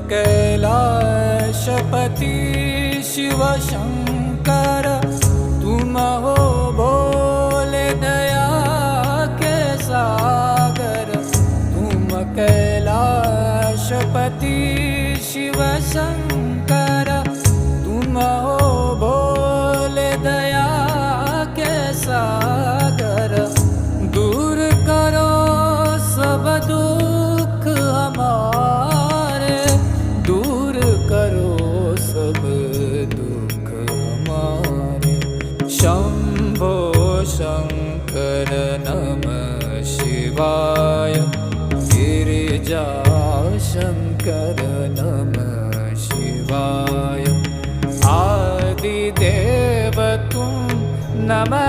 कैलाशपति शिव शंकर, तुम हो भोले दया के सागर। तुम कैलाशपति शिव शंकर, तुम हो भोले दया के सागर। दूर करो सब दुख हमारे, दूर करो सब दुख हमारे। शंभो शंकर नमः शिवाय, गिरिजा शंकर नमः शिवाय। आदिदेव तुम नमः